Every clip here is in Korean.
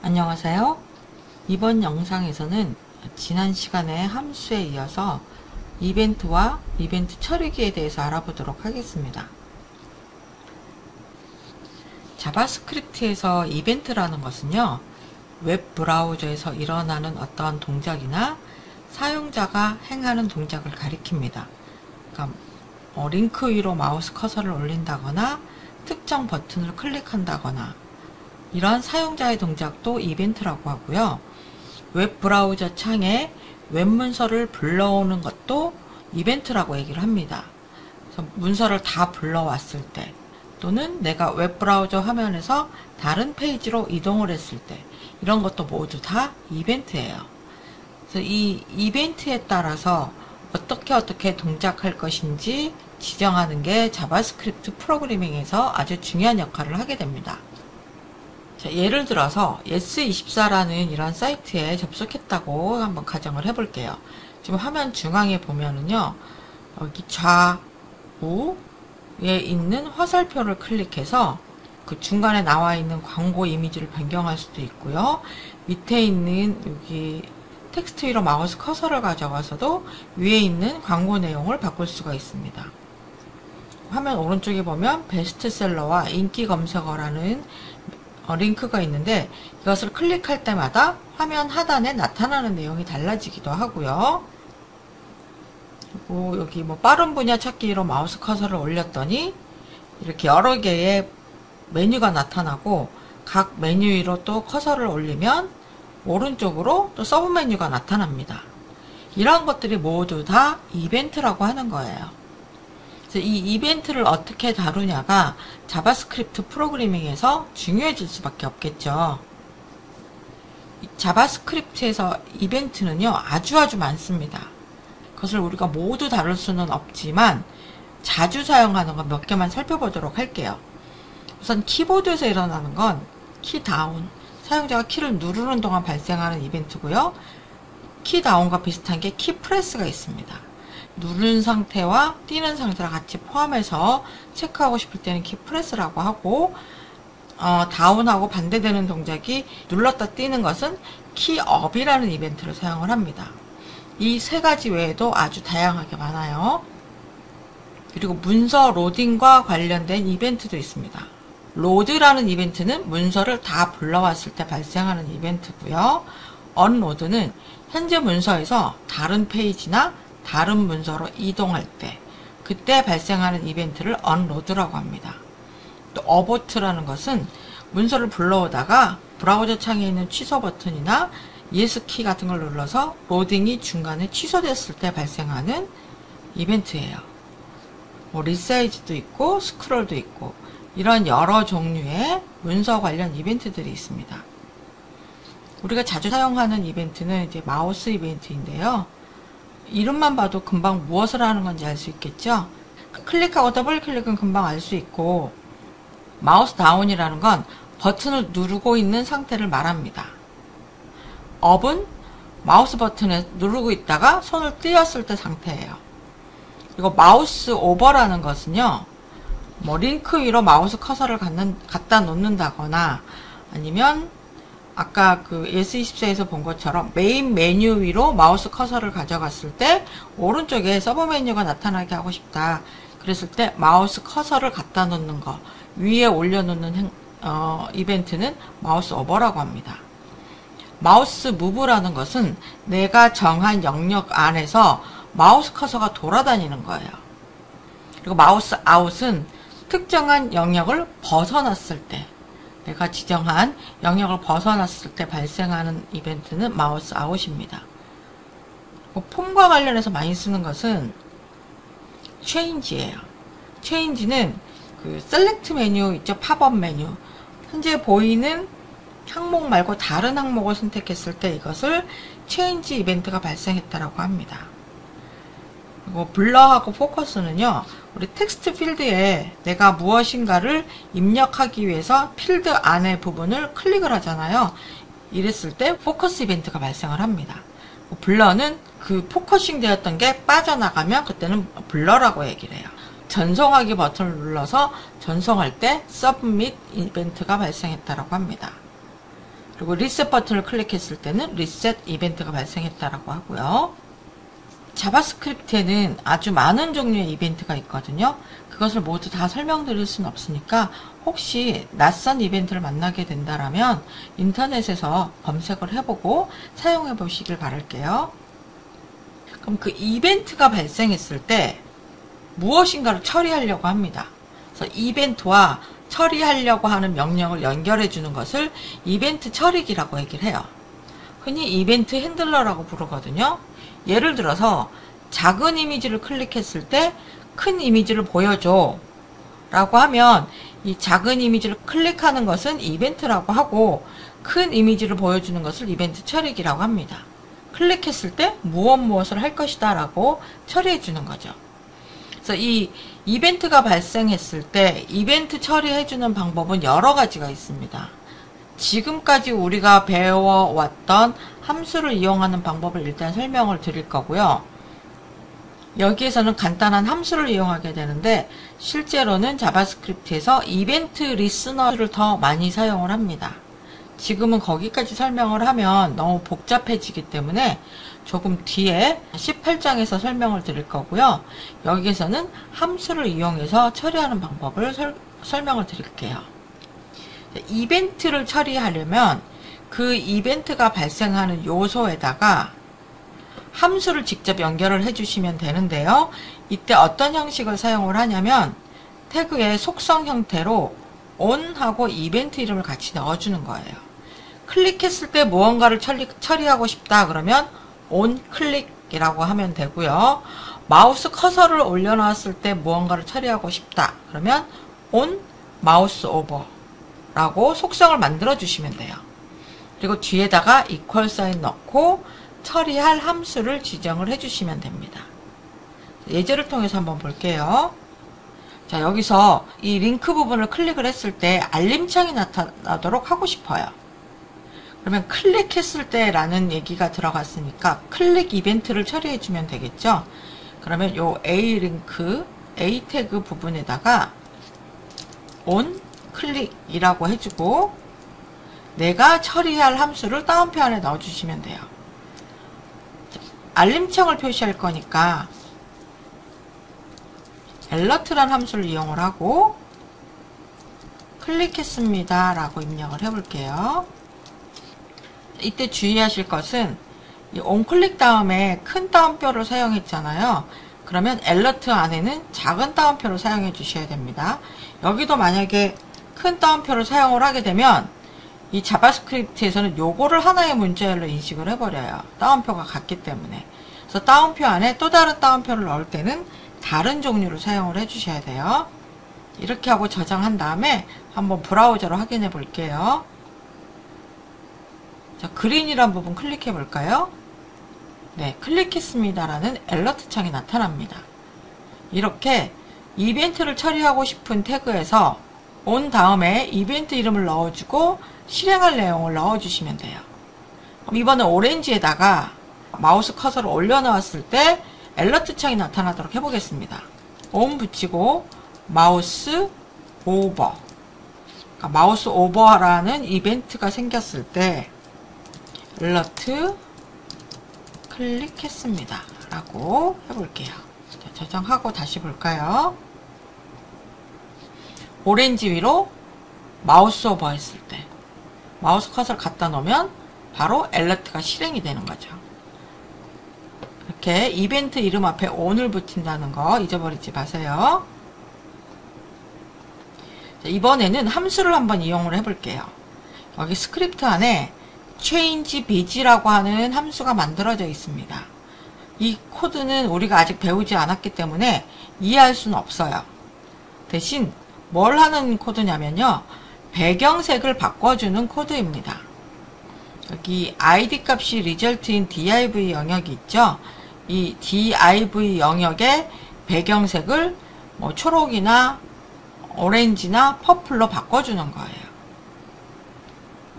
안녕하세요. 이번 영상에서는 지난 시간의 함수에 이어서 이벤트와 이벤트 처리기에 대해서 알아보도록 하겠습니다. 자바스크립트에서 이벤트라는 것은요, 웹 브라우저에서 일어나는 어떠한 동작이나 사용자가 행하는 동작을 가리킵니다. 그러니까 링크 위로 마우스 커서를 올린다거나 특정 버튼을 클릭한다거나 이러한 사용자의 동작도 이벤트라고 하고요. 웹 브라우저 창에 웹 문서를 불러오는 것도 이벤트라고 얘기를 합니다. 그래서 문서를 다 불러왔을 때, 또는 내가 웹 브라우저 화면에서 다른 페이지로 이동을 했을 때, 이런 것도 모두 다 이벤트예요. 그래서 이 이벤트에 따라서 어떻게 동작할 것인지 지정하는 게 자바스크립트 프로그래밍에서 아주 중요한 역할을 하게 됩니다. 자, 예를 들어서 yes24라는 이런 사이트에 접속했다고 한번 가정을 해볼게요. 지금 화면 중앙에 보면은요, 여기 좌우에 있는 화살표를 클릭해서 그 중간에 나와 있는 광고 이미지를 변경할 수도 있고요. 밑에 있는 여기 텍스트 위로 마우스 커서를 가져가서도 위에 있는 광고 내용을 바꿀 수가 있습니다. 화면 오른쪽에 보면 베스트셀러와 인기 검색어라는 링크가 있는데, 이것을 클릭할 때마다 화면 하단에 나타나는 내용이 달라지기도 하고요. 그리고 여기 빠른 분야 찾기로 마우스 커서를 올렸더니 이렇게 여러 개의 메뉴가 나타나고, 각 메뉴 위로 또 커서를 올리면 오른쪽으로 또 서브 메뉴가 나타납니다. 이런 것들이 모두 다 이벤트라고 하는 거예요. 이 이벤트를 어떻게 다루냐가 자바스크립트 프로그래밍에서 중요해질 수밖에 없겠죠. 자바스크립트에서 이벤트는요, 아주 많습니다. 그것을 우리가 모두 다룰 수는 없지만 자주 사용하는 거 몇 개만 살펴보도록 할게요. 우선 키보드에서 일어나는 건 키 다운, 사용자가 키를 누르는 동안 발생하는 이벤트고요. 키 다운과 비슷한 게 키 프레스가 있습니다. 누른 상태와 뛰는 상태를 같이 포함해서 체크하고 싶을 때는 키 프레스라고 하고, 다운하고 반대되는 동작이 눌렀다 뛰는 것은 키 업이라는 이벤트를 사용을 합니다. 이 세 가지 외에도 아주 다양하게 많아요. 그리고 문서 로딩과 관련된 이벤트도 있습니다. 로드라는 이벤트는 문서를 다 불러왔을 때 발생하는 이벤트고요. 언로드는 현재 문서에서 다른 페이지나 다른 문서로 이동할 때, 그때 발생하는 이벤트를 언로드라고 합니다. 또 어보트라는 것은 문서를 불러오다가 브라우저 창에 있는 취소 버튼이나 ES 키 같은 걸 눌러서 로딩이 중간에 취소됐을 때 발생하는 이벤트예요. 리사이즈도 있고 스크롤도 있고, 이런 여러 종류의 문서 관련 이벤트들이 있습니다. 우리가 자주 사용하는 이벤트는 이제 마우스 이벤트인데요. 이름만 봐도 금방 무엇을 하는 건지 알 수 있겠죠? 클릭하고 더블 클릭은 금방 알 수 있고, 마우스 다운이라는 건 버튼을 누르고 있는 상태를 말합니다. 업은 마우스 버튼을 누르고 있다가 손을 띄었을 때 상태예요. 그리고 마우스 오버라는 것은요, 링크 위로 마우스 커서를 갖다 놓는다거나, 아니면 아까 그 yes24에서 본 것처럼 메인 메뉴 위로 마우스 커서를 가져갔을 때 오른쪽에 서브 메뉴가 나타나게 하고 싶다. 그랬을 때 마우스 커서를 갖다 놓는 거, 위에 올려놓는 이벤트는 마우스 오버라고 합니다. 마우스 무브라는 것은 내가 정한 영역 안에서 마우스 커서가 돌아다니는 거예요. 그리고 마우스 아웃은 특정한 영역을 벗어났을 때, 내가 지정한 영역을 벗어났을 때 발생하는 이벤트는 마우스 아웃입니다. 폼과 관련해서 많이 쓰는 것은 체인지예요. 체인지는 그 셀렉트 메뉴 있죠? 팝업 메뉴. 현재 보이는 항목 말고 다른 항목을 선택했을 때 이것을 체인지 이벤트가 발생했다라고 합니다. 그리고 블러하고 포커스는요, 우리 텍스트 필드에 내가 무엇인가를 입력하기 위해서 필드 안의 부분을 클릭을 하잖아요. 이랬을 때 포커스 이벤트가 발생을 합니다. 블러는 그 포커싱 되었던 게 빠져나가면 그때는 블러라고 얘기를 해요. 전송하기 버튼을 눌러서 전송할 때 서브밋 이벤트가 발생했다라고 합니다. 그리고 리셋 버튼을 클릭했을 때는 리셋 이벤트가 발생했다라고 하고요. 자바스크립트에는 아주 많은 종류의 이벤트가 있거든요. 그것을 모두 다 설명드릴 수는 없으니까 혹시 낯선 이벤트를 만나게 된다라면 인터넷에서 검색을 해보고 사용해 보시길 바랄게요. 그럼 그 이벤트가 발생했을 때 무엇인가를 처리하려고 합니다. 그래서 이벤트와 처리하려고 하는 명령을 연결해 주는 것을 이벤트 처리기라고 얘기를 해요. 흔히 이벤트 핸들러라고 부르거든요. 예를 들어서 작은 이미지를 클릭했을 때 큰 이미지를 보여줘 라고 하면 이 작은 이미지를 클릭하는 것은 이벤트라고 하고 큰 이미지를 보여주는 것을 이벤트 처리기라고 합니다. 클릭했을 때 무엇을 할 것이다 라고 처리해 주는 거죠. 그래서 이 이벤트가 발생했을 때 이벤트 처리해 주는 방법은 여러 가지가 있습니다. 지금까지 우리가 배워왔던 함수를 이용하는 방법을 일단 설명을 드릴 거고요. 여기에서는 간단한 함수를 이용하게 되는데 실제로는 자바스크립트에서 이벤트 리스너를 더 많이 사용을 합니다. 지금은 거기까지 설명을 하면 너무 복잡해지기 때문에 조금 뒤에 18장에서 설명을 드릴 거고요. 여기에서는 함수를 이용해서 처리하는 방법을 설명을 드릴게요. 이벤트를 처리하려면 그 이벤트가 발생하는 요소에다가 함수를 직접 연결을 해주시면 되는데요. 이때 어떤 형식을 사용을 하냐면 태그의 속성 형태로 on하고 이벤트 이름을 같이 넣어주는 거예요. 클릭했을 때 무언가를 처리하고 싶다 그러면 onClick이라고 하면 되고요. 마우스 커서를 올려놨을 때 무언가를 처리하고 싶다 그러면 onMouseOver라고 속성을 만들어 주시면 돼요. 그리고 뒤에다가 이퀄 사인 넣고 처리할 함수를 지정을 해주시면 됩니다. 예제를 통해서 한번 볼게요. 자, 여기서 이 링크 부분을 클릭을 했을 때 알림창이 나타나도록 하고 싶어요. 그러면 클릭했을 때 라는 얘기가 들어갔으니까 클릭 이벤트를 처리해주면 되겠죠. 그러면 요 A 링크, A 태그 부분에다가 on 클릭이라고 해주고 내가 처리할 함수를 따옴표 안에 넣어주시면 돼요. 알림창을 표시할 거니까 alert라는 함수를 이용을 하고 클릭했습니다 라고 입력을 해볼게요. 이때 주의하실 것은 이 onClick 다음에 큰 따옴표를 사용했잖아요. 그러면 alert 안에는 작은 따옴표를 사용해 주셔야 됩니다. 여기도 만약에 큰 따옴표를 사용을 하게 되면 이 자바스크립트에서는 요거를 하나의 문자열로 인식을 해버려요. 따옴표가 같기 때문에. 그래서 따옴표 안에 또 다른 따옴표를 넣을 때는 다른 종류를 사용을 해주셔야 돼요. 이렇게 하고 저장한 다음에 한번 브라우저로 확인해 볼게요. 자, 그린이란 부분 클릭해 볼까요? 네, 클릭했습니다라는 알러트 창이 나타납니다. 이렇게 이벤트를 처리하고 싶은 태그에서 on 다음에 이벤트 이름을 넣어주고 실행할 내용을 넣어주시면 돼요. 그럼 이번에 오렌지에다가 마우스 커서를 올려놓았을 때 알러트 창이 나타나도록 해보겠습니다. on 붙이고 마우스 오버. 그러니까 마우스 오버라는 이벤트가 생겼을 때 알러트 클릭했습니다 라고 해볼게요. 자, 저장하고 다시 볼까요? 오렌지 위로 마우스 오버 했을 때 마우스 커서를 갖다 놓으면 바로 알러트가 실행이 되는 거죠. 이렇게 이벤트 이름 앞에 on을 붙인다는 거 잊어버리지 마세요. 자, 이번에는 함수를 한번 이용을 해볼게요. 여기 스크립트 안에 change bus라고 하는 함수가 만들어져 있습니다. 이 코드는 우리가 아직 배우지 않았기 때문에 이해할 수는 없어요. 대신 뭘 하는 코드냐면요. 배경색을 바꿔주는 코드입니다. 여기 id 값이 result인 div 영역이 있죠. 이 div 영역의 배경색을 뭐 초록이나 오렌지나 퍼플로 바꿔주는 거예요.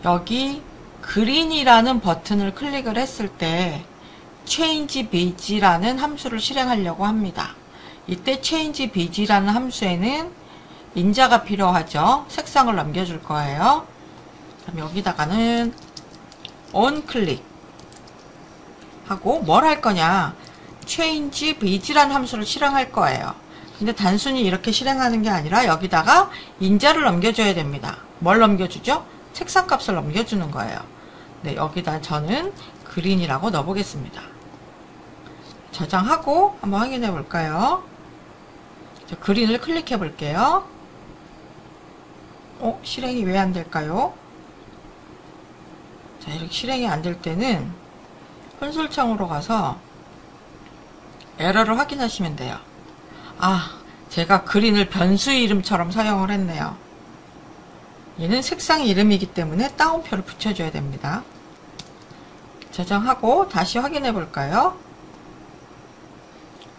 여기 그린이라는 버튼을 클릭을 했을 때 change bus라는 함수를 실행하려고 합니다. 이때 change bus라는 함수에는 인자가 필요하죠. 색상을 넘겨줄 거예요. 그럼 여기다가는 onClick 하고 뭘 할 거냐, change vi즈라는 함수를 실행할 거예요. 근데 단순히 이렇게 실행하는 게 아니라 여기다가 인자를 넘겨줘야 됩니다. 뭘 넘겨주죠? 색상 값을 넘겨주는 거예요. 네, 여기다 저는 그린이라고 넣어보겠습니다. 저장하고 한번 확인해 볼까요? 그린을 클릭해 볼게요. 실행이 왜 안 될까요? 자, 이렇게 실행이 안 될 때는 콘솔창으로 가서 에러를 확인하시면 돼요. 제가 그린을 변수 이름처럼 사용을 했네요. 얘는 색상 이름이기 때문에 따옴표를 붙여줘야 됩니다. 저장하고 다시 확인해 볼까요?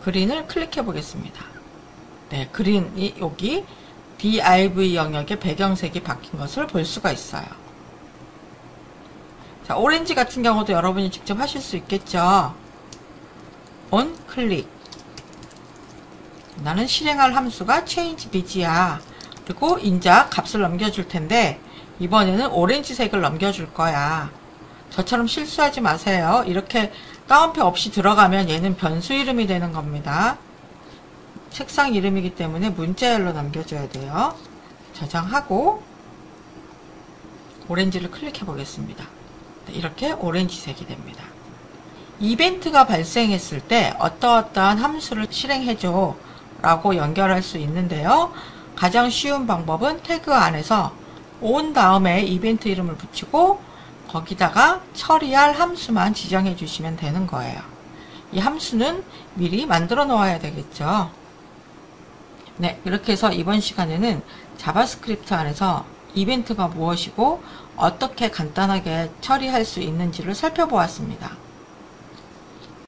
그린을 클릭해 보겠습니다. 네, 그린이 여기 div 영역의 배경색이 바뀐 것을 볼 수가 있어요. 자, 오렌지 같은 경우도 여러분이 직접 하실 수 있겠죠. onClick. 나는 실행할 함수가 change vi즈야. 그리고 인자 값을 넘겨줄 텐데 이번에는 오렌지색을 넘겨줄 거야. 저처럼 실수하지 마세요. 이렇게 따옴표 없이 들어가면 얘는 변수 이름이 되는 겁니다. 색상 이름이기 때문에 문자열로 남겨줘야 돼요. 저장하고 오렌지를 클릭해 보겠습니다. 이렇게 오렌지색이 됩니다. 이벤트가 발생했을 때 어떠어떠한 함수를 실행해줘 라고 연결할 수 있는데요. 가장 쉬운 방법은 태그 안에서 on 다음에 이벤트 이름을 붙이고 거기다가 처리할 함수만 지정해 주시면 되는 거예요. 이 함수는 미리 만들어 놓아야 되겠죠. 네, 이렇게 해서 이번 시간에는 자바스크립트 안에서 이벤트가 무엇이고 어떻게 간단하게 처리할 수 있는지를 살펴보았습니다.